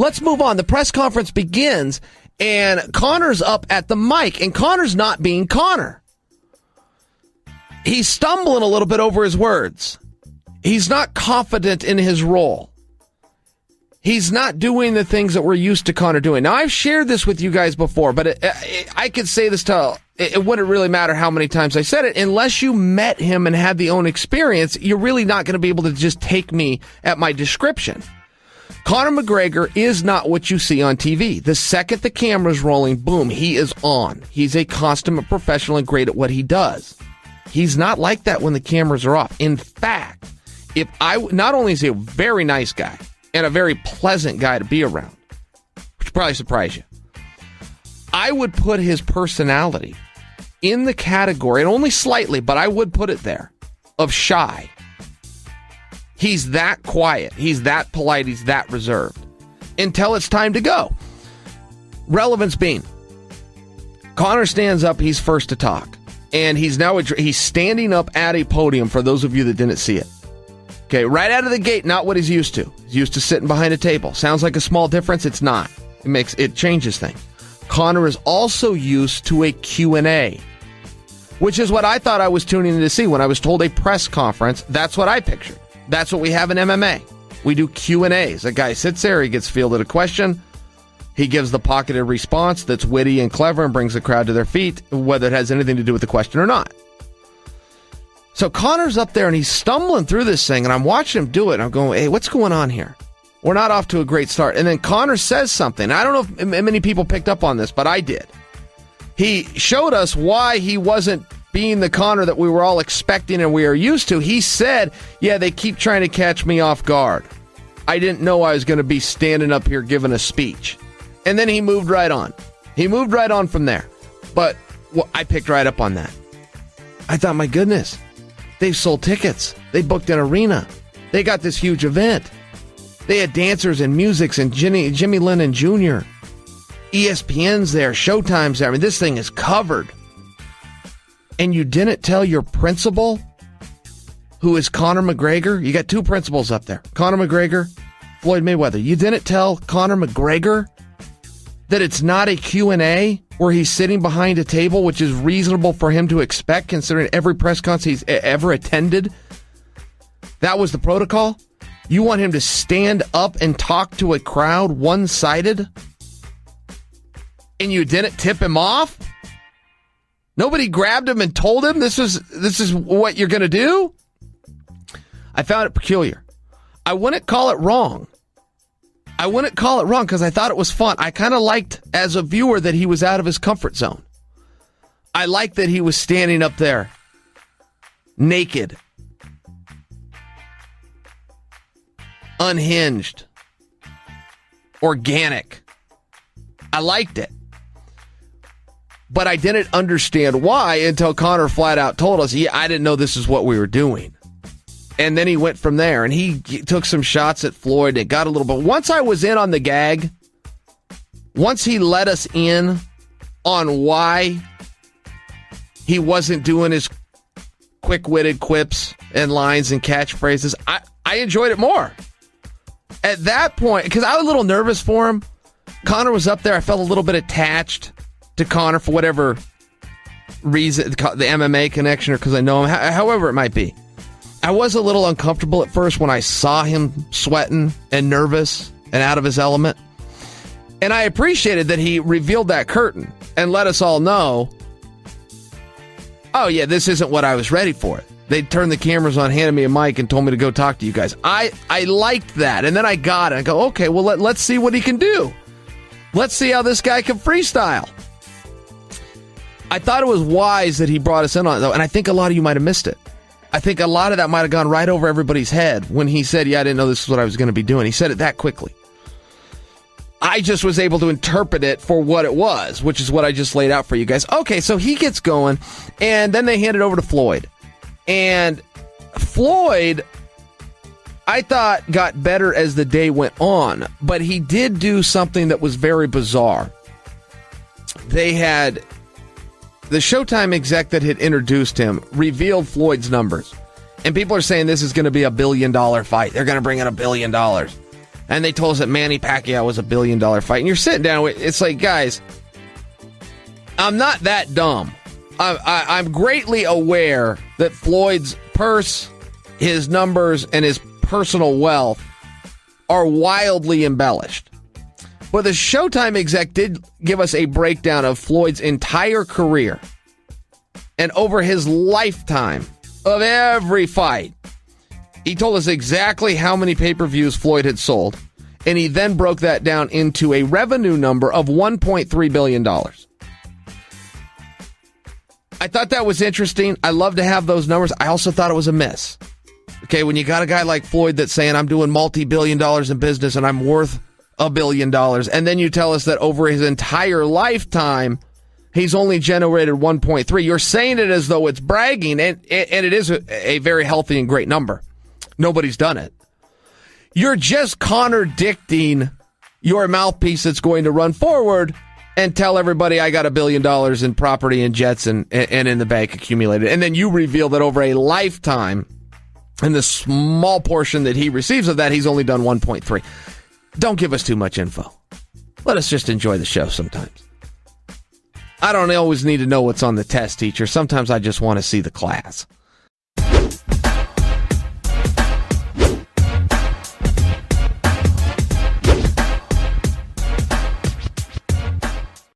let's move on. The press conference begins, and Conor's up at the mic, and Conor's not being Conor. He's stumbling a little bit over his words. He's not confident in his role. He's not doing the things that we're used to Conor doing. Now, I've shared this with you guys before, but I could say this to... It wouldn't really matter how many times I said it. Unless you met him and had the own experience, you're really not going to be able to just take me at my description. Conor McGregor is not what you see on TV. The second the camera's rolling, boom, he is on. He's a consummate professional and great at what he does. He's not like that when the cameras are off. In fact, not only is he a very nice guy and a very pleasant guy to be around, which probably surprise you, I would put his personality in the category, and only slightly, but I would put it there, of shy. He's that quiet. He's that polite. He's that reserved. Until it's time to go. Relevance being, Conor stands up. He's first to talk. And he's standing up at a podium, for those of you that didn't see it. Okay, right out of the gate, not what he's used to. He's used to sitting behind a table. Sounds like a small difference. It's not. It changes things. Conor is also used to a Q&A, which is what I thought I was tuning in to see when I was told a press conference. That's what I pictured. That's what we have in MMA. We do Q&As. A guy sits there, he gets fielded a question, he gives the pocketed response that's witty and clever and brings the crowd to their feet, whether it has anything to do with the question or not. So Conor's up there and he's stumbling through this thing, and I'm watching him do it, and I'm going, hey, what's going on here? We're not off to a great start. And then Conor says something. I don't know if many people picked up on this, but I did. He showed us why he wasn't being the Conor that we were all expecting and we are used to. He said, yeah, they keep trying to catch me off guard. I didn't know I was going to be standing up here giving a speech. And then he moved right on. He moved right on from there. But I picked right up on that. I thought, my goodness, they've sold tickets. They booked an arena. They got this huge event. They had dancers and musics and Jimmy Lennon Jr. ESPN's there, Showtime's there. I mean, this thing is covered. And you didn't tell your principal, who is Conor McGregor? You got two principals up there. Conor McGregor, Floyd Mayweather. You didn't tell Conor McGregor that it's not a Q&A where he's sitting behind a table, which is reasonable for him to expect considering every press conference he's ever attended. That was the protocol. You want him to stand up and talk to a crowd one-sided? And you didn't tip him off? Nobody grabbed him and told him this is what you're going to do? I found it peculiar. I wouldn't call it wrong. I wouldn't call it wrong because I thought it was fun. I kind of liked, as a viewer, that he was out of his comfort zone. I liked that he was standing up there, naked, unhinged, organic. I liked it. But I didn't understand why until Conor flat out told us, yeah, I didn't know this is what we were doing. And then he went from there, and he took some shots at Floyd. It got a little bit. Once I was in on the gag, once he let us in on why he wasn't doing his quick-witted quips and lines and catchphrases, I enjoyed it more. At that point, because I was a little nervous for him, Conor was up there. I felt a little bit attached to Conor for whatever reason, the MMA connection, or because I know him, however it might be. I was a little uncomfortable at first when I saw him sweating and nervous and out of his element. And I appreciated that he revealed that curtain and let us all know, oh yeah, this isn't what I was ready for. They turned the cameras on, handed me a mic, and told me to go talk to you guys. I liked that. And then I got it. I go, okay, well, let's see what he can do. Let's see how this guy can freestyle. I thought it was wise that he brought us in on it, though, and I think a lot of you might have missed it. I think a lot of that might have gone right over everybody's head when he said, yeah, I didn't know this is what I was going to be doing. He said it that quickly. I just was able to interpret it for what it was, which is what I just laid out for you guys. Okay, so he gets going, and then they hand it over to Floyd. And Floyd, I thought, got better as the day went on, but he did do something that was very bizarre. They had... The Showtime exec that had introduced him revealed Floyd's numbers. And people are saying this is going to be $1 billion fight. They're going to bring in $1 billion. And they told us that Manny Pacquiao was $1 billion fight. And you're sitting down, it's like, guys, I'm not that dumb. I'm greatly aware that Floyd's purse, his numbers, and his personal wealth are wildly embellished. But the Showtime exec did give us a breakdown of Floyd's entire career and over his lifetime of every fight. He told us exactly how many pay-per-views Floyd had sold, and he then broke that down into a revenue number of $1.3 billion. I thought that was interesting. I love to have those numbers. I also thought it was a miss. Okay, when you got a guy like Floyd that's saying, I'm doing multi-billion dollars in business and I'm worth $1 billion, and then you tell us that over his entire lifetime, he's only generated 1.3. You're saying it as though it's bragging, and it is a very healthy and great number. Nobody's done it. You're just contradicting your mouthpiece that's going to run forward and tell everybody I got $1 billion in property and jets and in the bank accumulated. And then you reveal that over a lifetime, and the small portion that he receives of that, he's only done 1.3. Don't give us too much info. Let us just enjoy the show sometimes. I don't always need to know what's on the test, teacher. Sometimes I just want to see the class.